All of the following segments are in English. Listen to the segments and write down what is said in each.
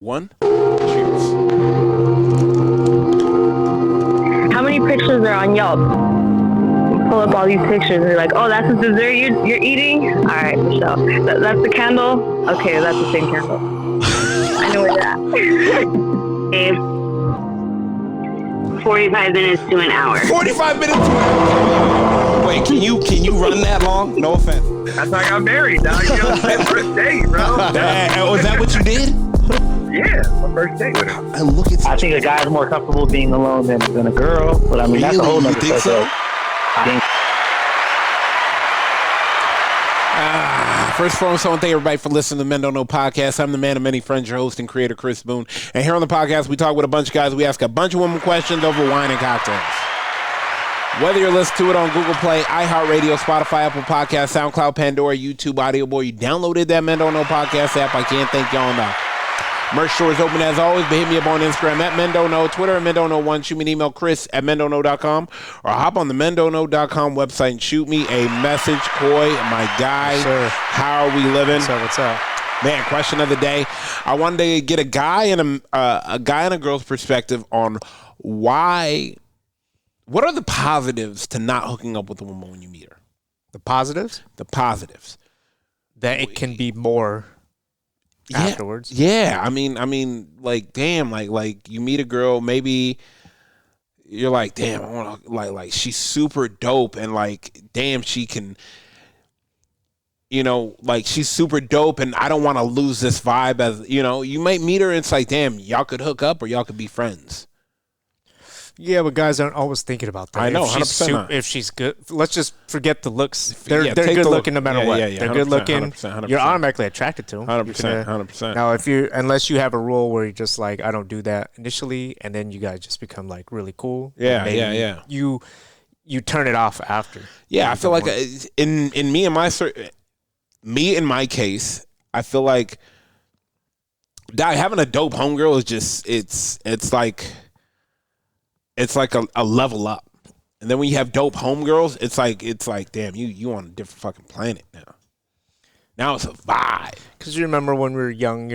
1. Cheers. How many pictures are on Yelp? Pull up all these pictures and you're like, oh, that's the dessert you're eating? All right, Michelle. That's the candle? Okay, that's the same candle. I know where you're at. 45 minutes to an hour. 45 minutes to an hour. Wait, can you run that long? No offense. That's like I'm married, dog. You know, first date, bro. Was that what you did? Yeah, my first date with him. I look at. I think a guy's more comfortable being alone than a girl, but I mean, that's a whole Really? nother You think so? First and foremost, I want to thank everybody for listening to the Men Don't Know podcast. I'm the man of many friends, your host and creator, Chris Boone. And here on the podcast, we talk with a bunch of guys. We ask a bunch of women questions over wine and cocktails. Whether you're listening to it on Google Play, iHeartRadio, Spotify, Apple Podcasts, SoundCloud, Pandora, YouTube, Audio Boy, you downloaded that Men Don't Know podcast app, I can't thank y'all enough. Merch store is open as always, but hit me up on Instagram at Men Don't Know, Twitter at Men Don't Know 1. Shoot me an email, Chris at mendontknow.com, or hop on the mendontknow.com website and shoot me a message. Coy, my guy, yes, how are we living? What's up? Man, question of the day. I wanted to get a guy and a girl's perspective on what are the positives to not hooking up with a woman when you meet her? The positives? The positives. That it can be more afterwards. Yeah. I mean, like, damn, like you meet a girl, maybe you're like, damn, I want to, like she's super dope, and like, damn, she can, like she's super dope, and I don't want to lose this vibe. As you might meet her, and it's like, damn, y'all could hook up or y'all could be friends. Yeah, but guys aren't always thinking about that. I know, if she's good, let's just forget the looks. They're take good the looking no matter what. They're good looking. 100%. You're automatically attracted to them. 100%. Now, unless you have a rule where you're just like, I don't do that initially, and then you guys just become like really cool. Yeah. You turn it off after. Yeah, I feel like in my case, I feel like having a dope homegirl is just it's like a level up. And then when you have dope homegirls, it's like damn, you on a different fucking planet now. Now it's a vibe. Because you remember when we were young,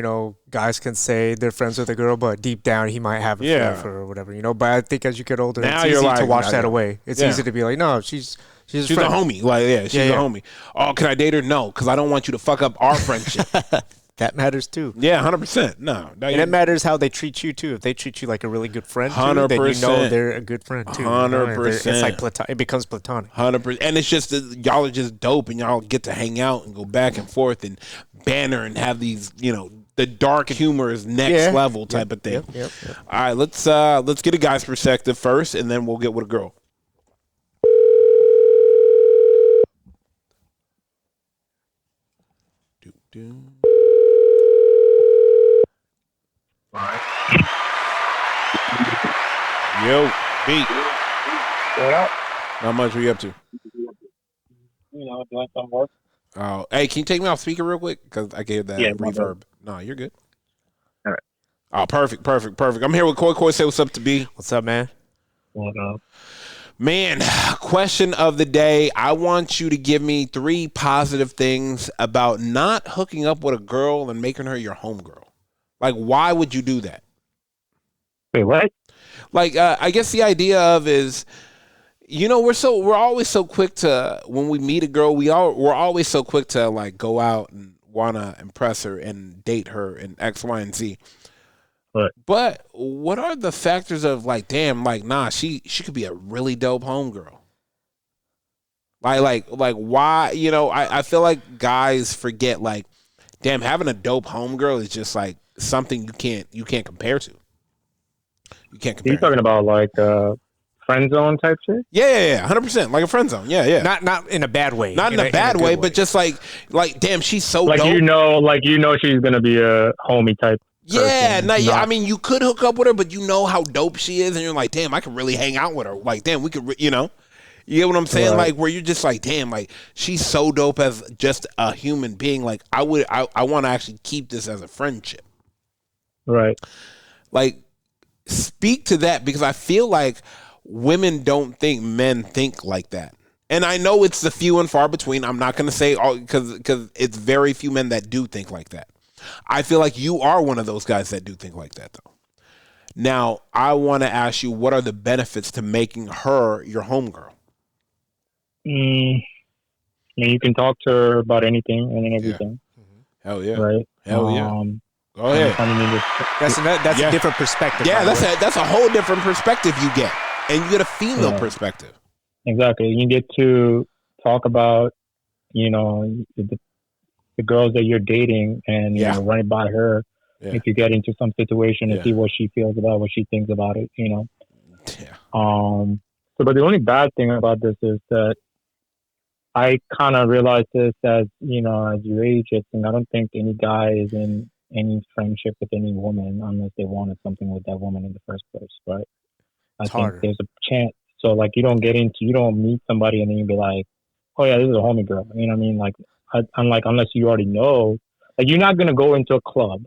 guys can say they're friends with a girl, but deep down he might have a feeling for her or whatever, But I think as you get older, now it's easy like, to wash that away. It's easy to be like, no, she's a homie. Like, she's a homie. Oh, can I date her? No, because I don't want you to fuck up our friendship. That matters too. Yeah, 100%. No, and it matters how they treat you too. If they treat you like a really good friend, 100%. Then you know they're a good friend too. 100%. It's like it becomes platonic. 100%. And it's just y'all are just dope, and y'all get to hang out and go back and forth and banter and have these, the dark humor is next level type of thing. Yep. All right, let's get a guy's perspective first, and then we'll get with a girl. Yo, beat. What up? How much are you up to? Doing some work. Oh, hey, can you take me off speaker real quick? Because I gave that reverb. No, you're good. All right. Oh, perfect. I'm here with Coy. Coy, say what's up to B. What's up, man? What up? Man, question of the day. I want you to give me 3 positive things about not hooking up with a girl and making her your homegirl. Like, why would you do that? Wait, what? Like, I guess the idea of is, we're always so quick to, when we meet a girl, we're always so quick to like go out and wanna impress her and date her and X, Y, and Z. But what are the factors of like, damn, like, nah, she could be a really dope homegirl. Like why? I feel like guys forget, like, damn, having a dope homegirl is just like something you can't compare to. You can't compare. Are you talking about like friend zone type shit? Yeah, 100%, like a friend zone. Yeah. Not in a bad way. Not in a bad way, but just like damn, she's so like dope. She's gonna be a homie type. Yeah, I mean, you could hook up with her, but you know how dope she is, and you're like, damn, I could really hang out with her. Like, damn, we could, you get what I'm saying? Right. Like, where you're just like, damn, like, she's so dope as just a human being. Like, I want to actually keep this as a friendship. Right. Like, speak to that, because I feel like women don't think men think like that. And I know it's the few and far between. I'm not going to say all, because it's very few men that do think like that. I feel like you are one of those guys that do think like that, though. Now, I want to ask you, what are the benefits to making her your homegirl? I mean, you can talk to her about anything and everything. Hell yeah. Right? Hell yeah. Go ahead. That's a different perspective. Yeah, that's a whole different perspective you get. And you get a female perspective. Exactly. You get to talk about, the girls that you're dating and run it by her if you get into some situation and see what she feels about, what she thinks about it, Yeah. But the only bad thing about this is that I kind of realized this as you age, and I don't think any guy is in any friendship with any woman unless they wanted something with that woman in the first place, right? I think there's a chance. So like you don't meet somebody and then you be like, oh yeah, this is a homie girl. You know what I mean? Like, unless you already know, like you're not gonna go into a club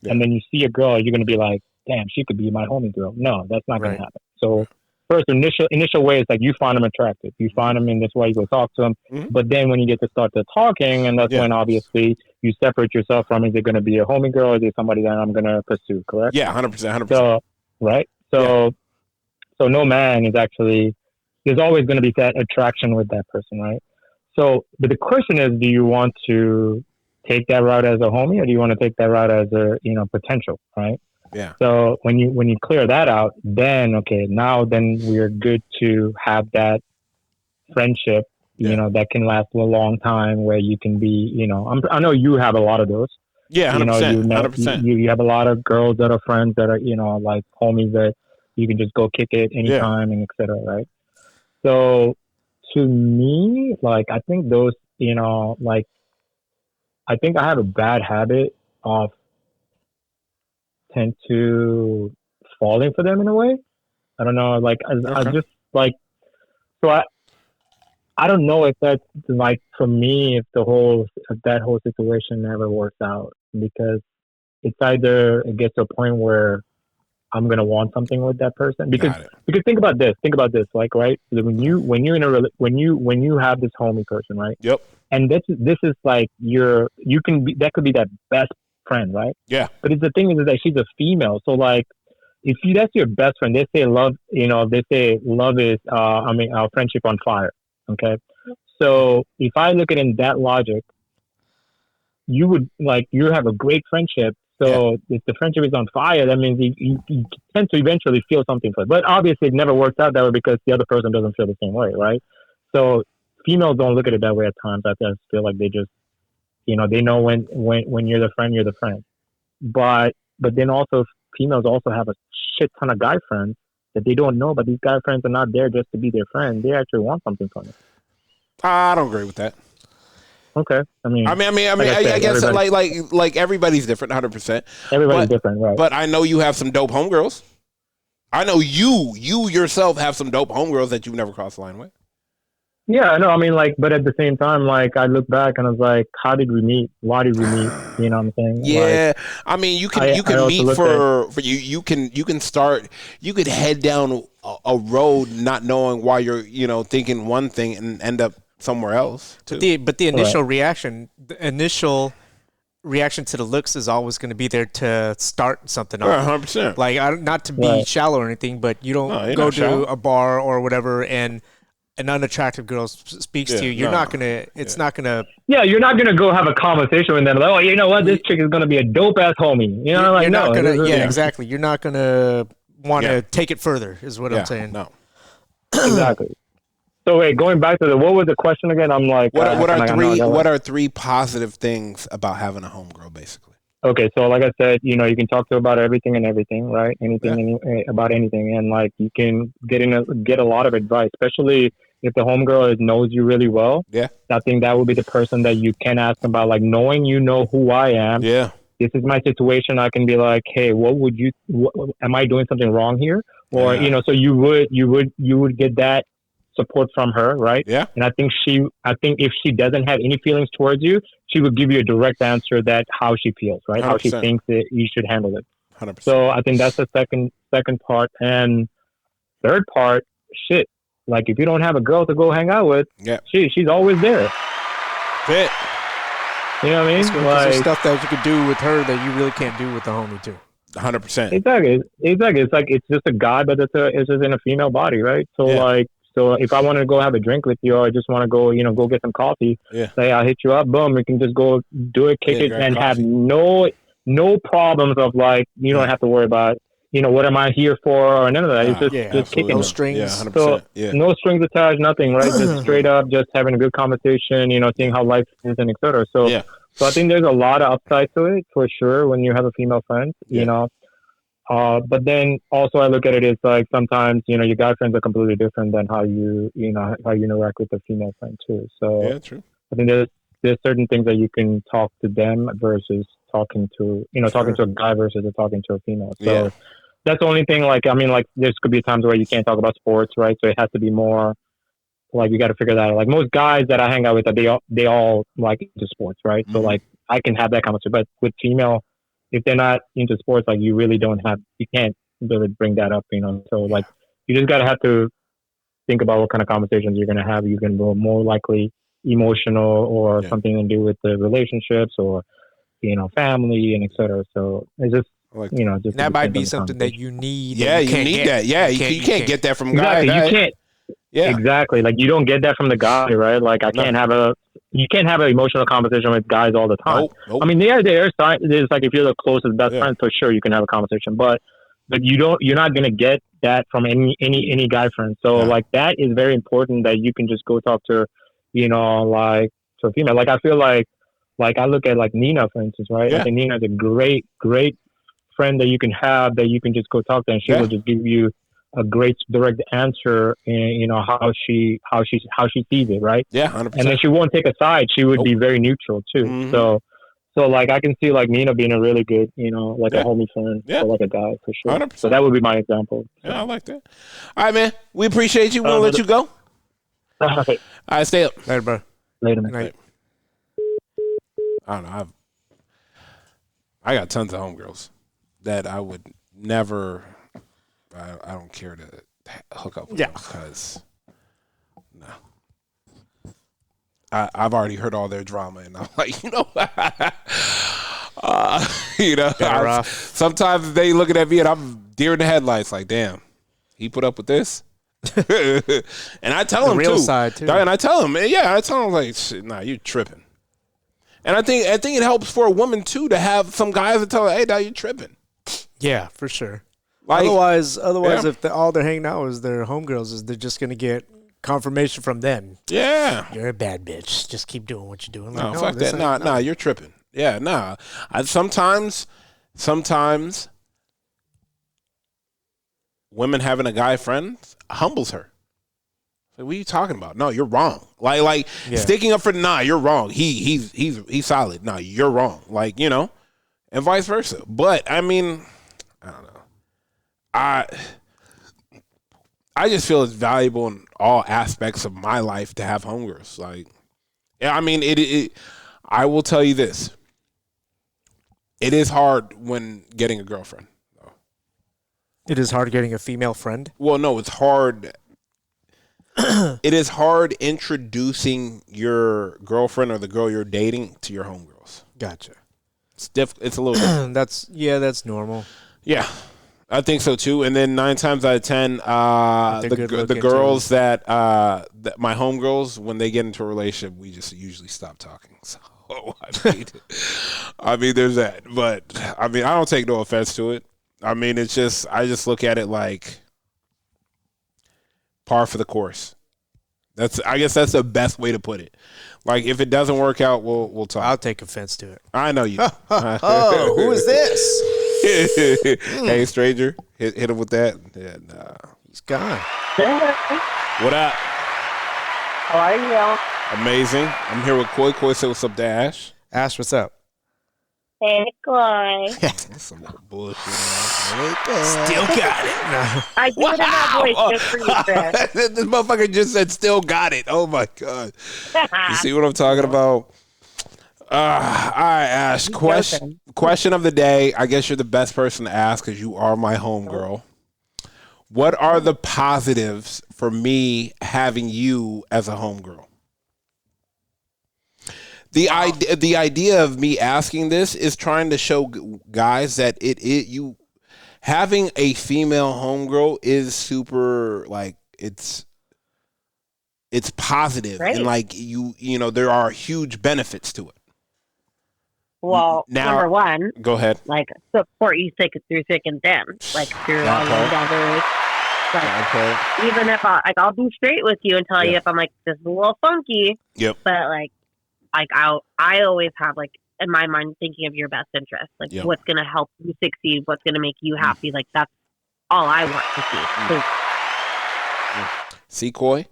and then you see a girl, you're gonna be like, damn, she could be my homie girl. No, that's not gonna happen. So first initial way is like you find them attractive. You find them, and that's why you go talk to them. Mm-hmm. But then when you get to start to talking, and that's when obviously you separate yourself from, is it going to be a homie girl or is it somebody that I'm going to pursue? Correct? Yeah, 100%. So, right? So no man is actually, there's always going to be that attraction with that person, right? So, but the question is, do you want to take that route as a homie or do you want to take that route as a, potential, right? Yeah. So when you clear that out, then we're good to have that friendship, that can last a long time, where you can be, I know you have a lot of those. Yeah, 100%. 100%. You have a lot of girls that are friends that are, like homies that you can just go kick it anytime and et cetera, right? So to me, like, I think those, I think I have a bad habit of tend to falling for them in a way. I don't know, like I just like, so I don't know if that's like for me, if that whole situation never works out, because it's either it gets to a point where I'm gonna want something with that person, because think about this, like, right, when you have this homie person, right? Yep. And this is like that could be that best friend, right? Yeah. But the thing is that she's a female, so like if that's your best friend, they say love is friendship on fire. Okay, so if I look at it in that logic, you would you have a great friendship. So if the friendship is on fire, that means you tend to eventually feel something for it. But obviously, it never works out that way because the other person doesn't feel the same way, right? So females don't look at it that way at times. I just feel like they just, they know when you're the friend, you're the friend. But then also females also have a shit ton of guy friends that they don't know, but these guy friends are not there just to be their friend. They actually want something from it. I don't agree with that. Okay. I guess like everybody's different, 100%. Everybody's different, right? But I know you have some dope homegirls. I know you yourself have some dope homegirls that you've never crossed the line with. Yeah, no, but at the same time, like, I look back and I was like, how did we meet? Why did we meet? You know what I'm saying? Yeah, you can meet for you can start, you could head down a road not knowing why you're, thinking one thing and end up somewhere else too. But the initial reaction to the looks is always going to be there to start something off. 100%. Like, not to be shallow or anything, but you don't go to a bar or whatever and an unattractive girl speaks to you. You're not gonna. It's not gonna. Yeah, you're not gonna go have a conversation with them. Like, oh, you know what? This chick is gonna be a dope ass homie. You're not gonna. Yeah, exactly. You're not gonna want to take it further. Is what I'm saying. No. Exactly. So wait, going back to what was the question again? I'm like, what are three positive things about having a homegirl, basically? Okay, so like I said, you can talk to her about everything and everything, right? About anything, and like you can get a lot of advice, especially if the homegirl knows you really well. Yeah, I think that would be the person that you can ask about, like, knowing who I am. Yeah, this is my situation. I can be like, hey, am I doing something wrong here? Or so you would get that support from her, right? Yeah. And I think if she doesn't have any feelings towards you, she would give you a direct answer that how she feels, right? 100%. How she thinks that you should handle it. 100%. So I think that's the second part. And third part, shit. Like, if you don't have a girl to go hang out with, she's always there. Fit. You know what I mean? Because there's stuff that you could do with her that you really can't do with the homie too. 100%. Exactly. It's like it's just a guy, but it's just in a female body, right? So so if I want to go have a drink with you, or I just want to go, go get some coffee, say I'll hit you up, boom, we can just go do it, kick it, and have no problems of like you don't have to worry about what am I here for or none of that. It's just kicking. No strings. Yeah, 100%. So no strings attached, nothing, right? Just straight up, just having a good conversation, seeing how life is and etc. So I think there's a lot of upside to it for sure when you have a female friend, you know. But then also I look at it as like sometimes your guy friends are completely different than how you interact with a female friend too. So true. I think there's certain things that you can talk to them versus talking to talking to a guy versus talking to a female. So that's the only thing. Like there could be times where you can't talk about sports, right? So it has to be more like you got to figure that out. Like most guys that I hang out with, they all like into sports, right? So like I can have that conversation, but with female, if they're not into sports, like you can't really bring that up, So like you just gotta have to think about what kind of conversations you're gonna have. You're gonna be more likely emotional or something to do with the relationships or family and etc. So it's just just that might be something that you need. Yeah, you need that. Yeah, you can't get that from guys. Exactly, you can't. Yeah, exactly. Like you don't get that from the guy, right? Like you can't have an emotional conversation with guys all the time. Nope. I mean, there's like if you're the closest best friend, for sure you can have a conversation, but you're not gonna get that from any guy friend. So like that is very important that you can just go talk to, like to a female. Like I feel like I look at like Nina, for instance, right? Yeah. I think Nina's a great friend that you can have that you can just go talk to, and she will just give you a great direct answer in how she sees it, right? Yeah, 100%. And then she won't take a side. She would be very neutral too. Mm-hmm. So like I can see like Nina being a really good, like a homie friend for like a guy for sure. 100%. So that would be my example. So. Yeah, I like that. All right, man. We appreciate you. We'll let you go. All right, stay up. Later, bro. Later, man. Night. I don't know. I got tons of homegirls that I would never. I don't care to hook up with them because no. I've already heard all their drama, and I'm like, sometimes they looking at me, and I'm deer in the headlights, like, damn, he put up with this. And I tell him real too. Side too. And I tell him, like, nah, you tripping. And I think it helps for a woman too to have some guys that tell her, hey, dog, you tripping. Yeah, for sure. Like, otherwise, if all they're hanging out with their homegirls, is they're just gonna get confirmation from them. Yeah, you're a bad bitch. Just keep doing what you're doing. Like, no, fuck that. Nah, you're tripping. Yeah, nah. Sometimes women having a guy friend humbles her. Like, what are you talking about? No, you're wrong. Like sticking up for you're wrong. He's solid. Nah, you're wrong. Like, and vice versa. But I mean, I don't know. I just feel it's valuable in all aspects of my life to have homegirls. Like, I mean, I will tell you this: it is hard when getting a girlfriend. It is hard getting a female friend. Well, no, it's hard. It is hard introducing your girlfriend or the girl you're dating to your homegirls. Gotcha. It's it's a little different. That's normal. Yeah. I think so too, and then 9 times out of 10, the girls that my homegirls, when they get into a relationship, we just usually stop talking. So I mean, there's that, but I mean, I don't take no offense to it. I mean, I just look at it like par for the course. I guess that's the best way to put it. Like, if it doesn't work out, we'll talk. I'll take offense to it. I know you do. Oh, who is this? Hey, stranger, hit him with that. Yeah, nah. He's gone. What up? How are you? Amazing. I'm here with Koi. Koi, say what's up to Ash. Ash, what's up? Hey, Nikolai. That's some bullshit. Still got it. No. I do it in that voice just for you, Chris. This motherfucker just said still got it. Oh, my God. You see what I'm talking about? All right, Ash. Question of the day. I guess you're the best person to ask because you are my homegirl. What are the positives for me having you as a homegirl? The idea of me asking this is trying to show guys that you having a female homegirl is super, like, it's positive, Right. and like you know there are huge benefits to it. Well, Now, number one, go ahead. like, support you through thick and thin, like through all your endeavors. Like, even if I'll be straight with you and tell you if I'm like, this is a little funky. Yep. But like I always have, like, in my mind, thinking of your best interest, like what's going to help you succeed, what's going to make you happy. Like, that's all I want to see. See, Coy,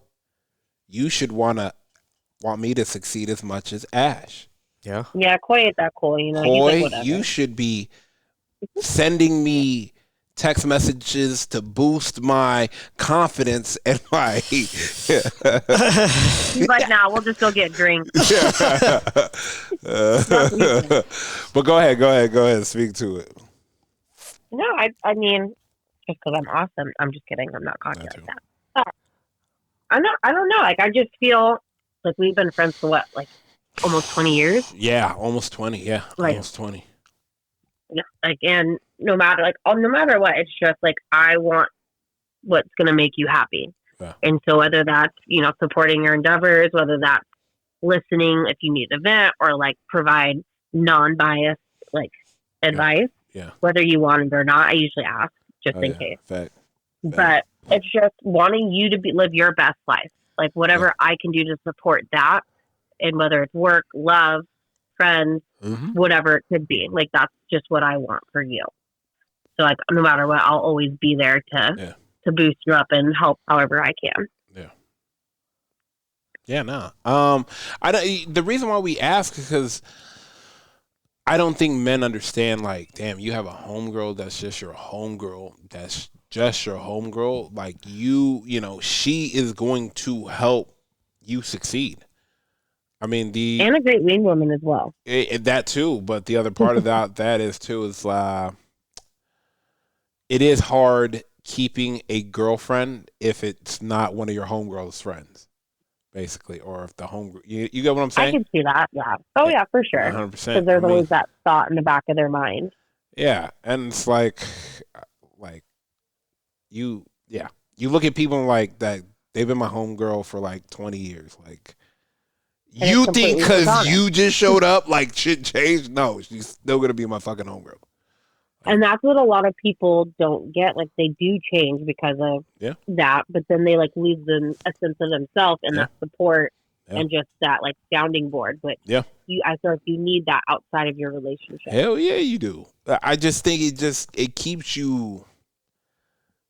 you should want me to succeed as much as Ash. Yeah. Yeah, Coy ain't that cool, you know. Coy, he's like, whatever. you should be sending me text messages to boost my confidence and my. He's like, nah, we'll just go get drinks. But go ahead, speak to it. No, I mean, just because I'm awesome. I'm just kidding. I'm not cocky like that. I don't know. Like, I just feel like we've been friends for what, like, almost 20 years? Yeah, almost 20. Yeah, like, almost 20. Like, and no matter what, it's just like, I want what's going to make you happy. Yeah. And so whether that's, you know, supporting your endeavors, whether that's listening if you need an event, or like provide non-biased, like, advice, whether you want it or not, I usually ask just in case. Fact. But it's just wanting you to live your best life. Like, whatever I can do to support that, and whether it's work, love, friends, whatever it could be. Like, that's just what I want for you. So, like, no matter what, I'll always be there to boost you up and help however I can. Yeah, no. The reason why we ask is because I don't think men understand, like, damn, you have a homegirl that's just your homegirl. That's just your homegirl. Like, you know, she is going to help you succeed. I mean, and a great wing woman as well. That too, but the other part of that is it is hard keeping a girlfriend if it's not one of your homegirl's friends, basically, or if the home. You get what I'm saying? I can see that. Yeah. Oh yeah, for sure. 100%. Because there's always that thought in the back of their mind. Yeah, and it's like you look at people like that. They've been my homegirl for like 20 years, like. And you think because you just showed up, like, shit changed? No, she's still going to be my fucking homegirl. And that's what a lot of people don't get. Like, they do change because of that, but then they, like, lose a sense of themselves and that support and just that, like, sounding board. But I feel like you need that outside of your relationship. Hell yeah, you do. I just think it keeps you,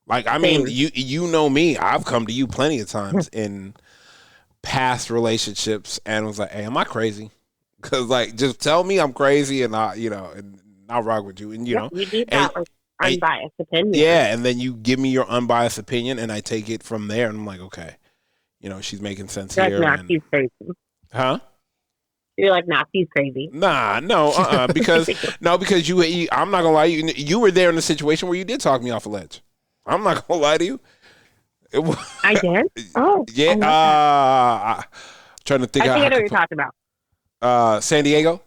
like, I mean, you know me. I've come to you plenty of times in past relationships and was like, hey, am I crazy? Because, like, just tell me I'm crazy and I'll rock with you. And you know, you need that unbiased opinion. Yeah, and then you give me your unbiased opinion and I take it from there and I'm like, okay, you know, she's making sense here. Like, nah, she's crazy. Huh? You're like, nah, she's crazy. Nah, no, because you I'm not gonna lie, you were there in a situation where you did talk me off a ledge. I'm not gonna lie to you. I did? Oh. Yeah. Trying to think. I know what you're talking about. San Diego?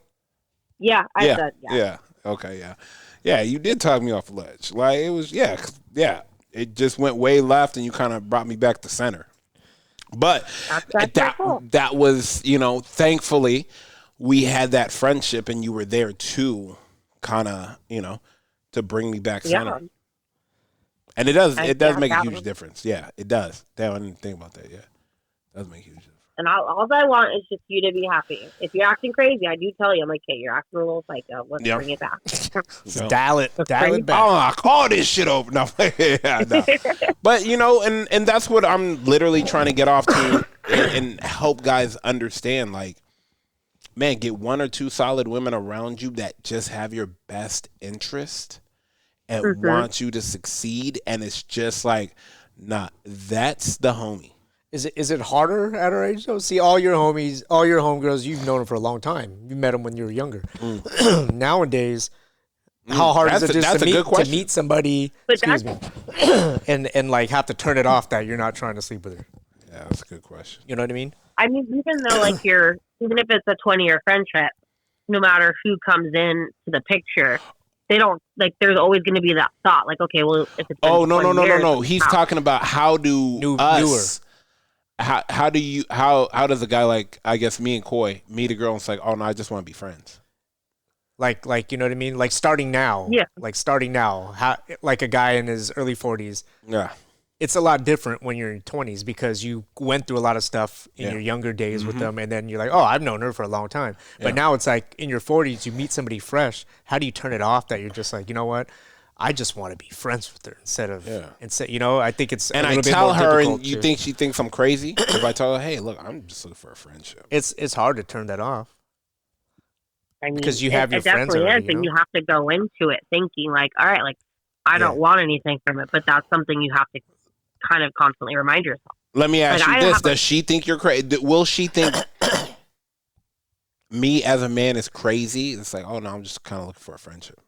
Yeah. Yeah. Okay, yeah. Yeah, you did talk me off a ledge. Like, it was, it just went way left and you kind of brought me back to center. But that was, you know, thankfully we had that friendship and you were there too, kind of, you know, to bring me back center. And it does make a huge difference. Yeah, it does. Damn, I didn't think about that. Yeah, it does make a huge difference. And all I want is just you to be happy. If you're acting crazy, I do tell you, I'm like, hey, you're acting a little psycho. Let's bring it back. Dial it back. I'll call this shit over. No. No. But, you know, and that's what I'm literally trying to get off to and help guys understand. Like, man, get one or two solid women around you that just have your best interest and want you to succeed, and it's just like, nah, that's the homie. Is it harder at our age though? See, all your homies, all your homegirls, you've known them for a long time. You met them when you were younger. Nowadays, how hard is it just to meet somebody? And like have to turn it off that you're not trying to sleep with her? Yeah, that's a good question. You know what I mean? I mean, even though like you're even if it's a 20-year friendship, no matter who comes in to the picture, they don't like. There's always going to be that thought, like, okay, well, if it's no. He's talking about how do newer. How does a guy like, I guess, me and Coy meet a girl and it's like, oh no, I just want to be friends. Like you know what I mean? Like starting now. Yeah. Like starting now. How, like a guy in his early 40s. Yeah. It's a lot different when you're in 20s because you went through a lot of stuff in your younger days with them, and then you're like, oh, I've known her for a long time. But now it's like in your 40s, you meet somebody fresh. How do you turn it off that you're just like, you know what? I just want to be friends with her instead, you know, I think it's and a little I bit tell more her, difficult and you think she thinks I'm crazy if I tell her, hey, look, I'm just looking for a friendship. It's hard to turn that off. I mean, because you have your friends definitely already, is, and you have to go into it thinking like, all right, like I don't want anything from it, but that's something you have to kind of constantly remind yourself. Let me ask you this: does she think you're crazy? Will she think me as a man is crazy? It's like, oh no, I'm just kind of looking for a friendship.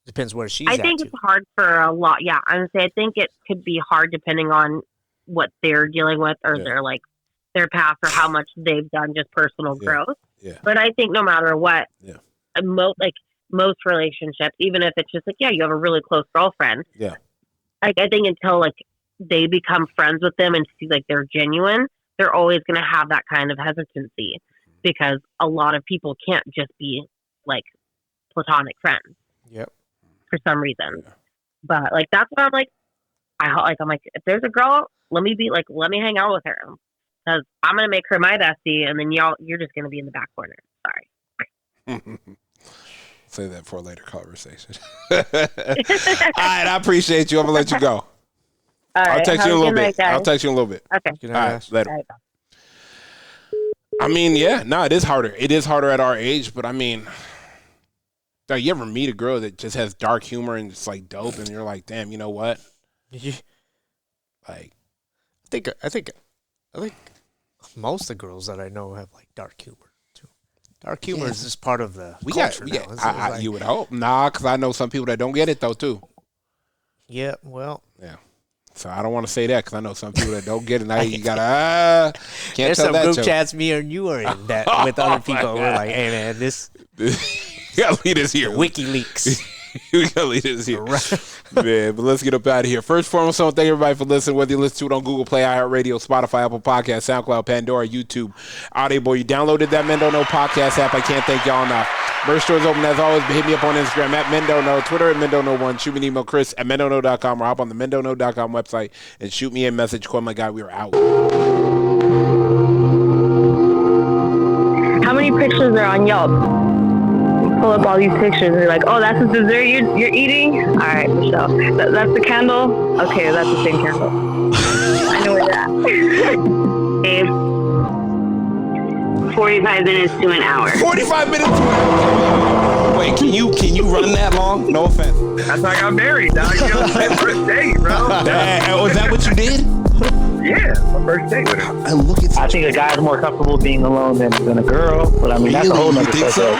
Depends where she's. I think it's hard for a lot. Yeah, I would say I think it could be hard depending on what they're dealing with or their past or how much they've done just personal growth. Yeah. But I think no matter what, most relationships, even if it's just like, you have a really close girlfriend. Yeah. Like, I think until like they become friends with them and see like they're genuine, they're always going to have that kind of hesitancy because a lot of people can't just be like platonic friends. Yep. For some reason. Yeah. But like, that's what I'm like, I'm like, if there's a girl, let me hang out with her. Because I'm going to make her my bestie, and then you're just going to be in the back corner. Sorry. Say that for a later conversation. All right, I appreciate you. I'm going to let you go. I'll text you in a little bit. I'll text you in a little bit. Okay. All right, later. All right. I mean, it is harder. It is harder at our age, but I mean, like, you ever meet a girl that just has dark humor and it's like dope, and you're like, damn, you know what? Like, I think most of the girls that I know have like dark humor too. Dark humor is just part of the culture now. You would hope. Nah, because I know some people that don't get it though too. Yeah, well. Yeah. So I don't want to say that because I know some people that don't get it. Now you gotta can't There's tell some that group joke. chats me and you are in that with other people. We're like, hey man, this you gotta lead us here. WikiLeaks. We gotta lead us here. Man, but let's get up out of here. First, foremost, thank everybody for listening. Whether you listen to it on Google Play, iHeartRadio, Spotify, Apple Podcasts, SoundCloud, Pandora, YouTube, Audible. You downloaded that Men Don't Know podcast app. I can't thank y'all enough. Merch stores open as always. Hit me up on Instagram at Men Don't Know, Twitter at Men Don't Know 1. Shoot me an email, Chris at mendontknow.com, or hop on the mendontknow.com website and shoot me a message. Call my guy. We are out. How many pictures are on Yelp? Pull up all these pictures and you're like, oh, that's the dessert you're eating? All right, Michelle. That's the candle? Okay, that's the same candle. I know where you're at. Babe, 45 minutes to an hour. 45 minutes to an hour? Wait, can you run that long? No offense. That's how I got married, dog. You know, first date, bro. Was that what you did? Yeah, my first date with her. I think a guy's more comfortable being alone than a girl, but I mean, that's a whole nother subject. So?